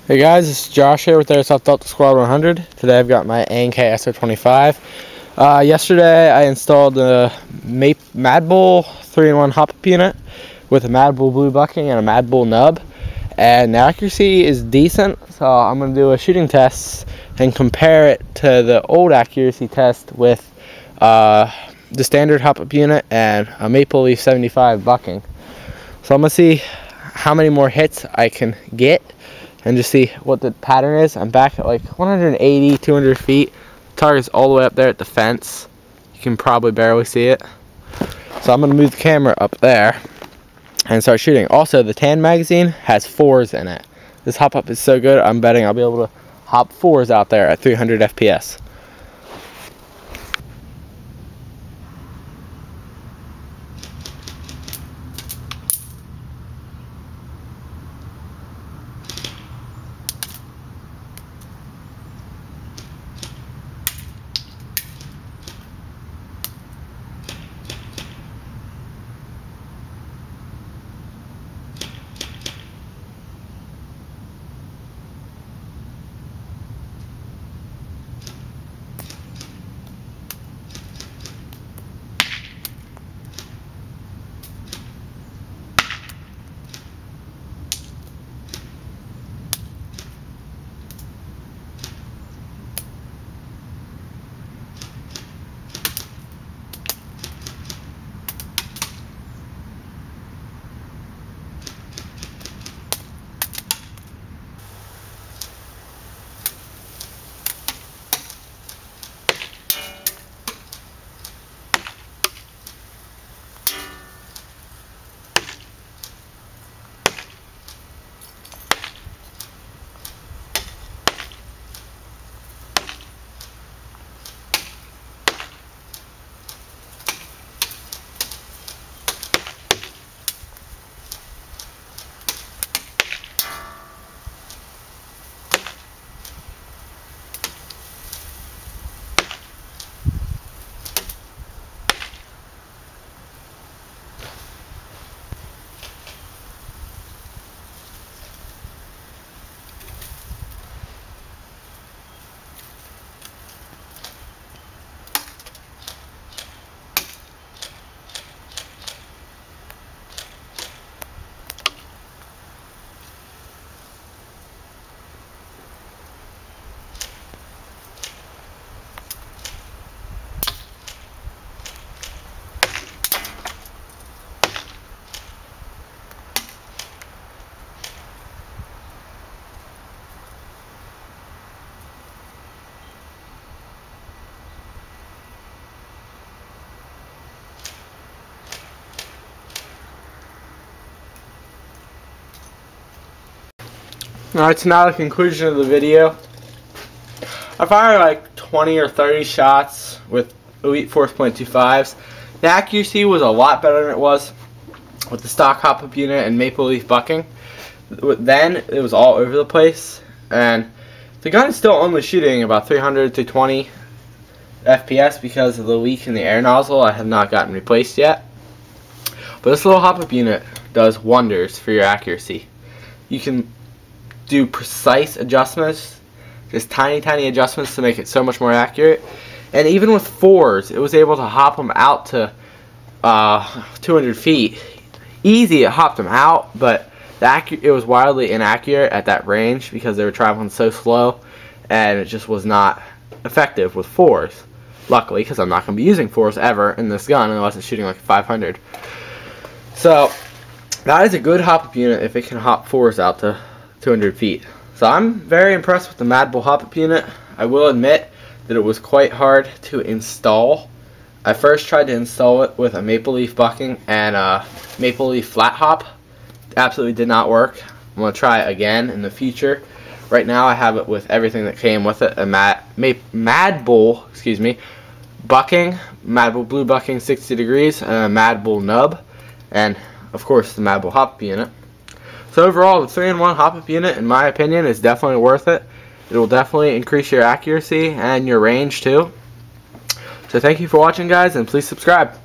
Hey guys, it's Josh here with Airsoft Delta Squad 100. Today I've got my A&K SO25. Yesterday I installed the Madbull 3-in-1 Hopup unit with a Madbull blue bucking and a Madbull nub, and the accuracy is decent, so I'm going to do a shooting test and compare it to the old accuracy test with the standard Hopup unit and a Maple Leaf 75 bucking. So I'm going to see how many more hits I can get and just see what the pattern is. I'm back at like 180, 200 feet. Target's all the way up there at the fence. You can probably barely see it. So I'm going to move the camera up there and start shooting. Also, the tan magazine has 4s in it. This Hopup is so good, I'm betting I'll be able to hop 4s out there at 300 FPS. Alright, so now the conclusion of the video. I fired like 20 or 30 shots with Elite Force .25s. The accuracy was a lot better than it was with the stock Hopup unit and Maple Leaf bucking. Then it was all over the place, and the gun is still only shooting about 300 to 20 FPS because of the leak in the air nozzle. I have not gotten replaced yet. But this little Hopup unit does wonders for your accuracy. You can do precise adjustments, just tiny adjustments to make it so much more accurate. And even with 4s, it was able to hop them out to 200 feet. Easy, it hopped them out, but it was wildly inaccurate at that range because they were traveling so slow, and it just was not effective with 4s. Luckily, because I'm not going to be using 4s ever in this gun unless it's shooting like 500. So that is a good Hopup unit if it can hop 4s out to 200 feet. So I'm very impressed with the Madbull Hopup unit. I will admit that it was quite hard to install. I first tried to install it with a Maple Leaf bucking and a Maple Leaf flat hop. It absolutely did not work. I'm going to try it again in the future. Right now I have it with everything that came with it. A Madbull, bucking, Madbull blue bucking 60 degrees, and a Madbull nub, and of course the Madbull Hopup unit. So overall, the 3-in-1 Hopup unit, in my opinion, is definitely worth it. It will definitely increase your accuracy and your range too. So thank you for watching, guys, and please subscribe.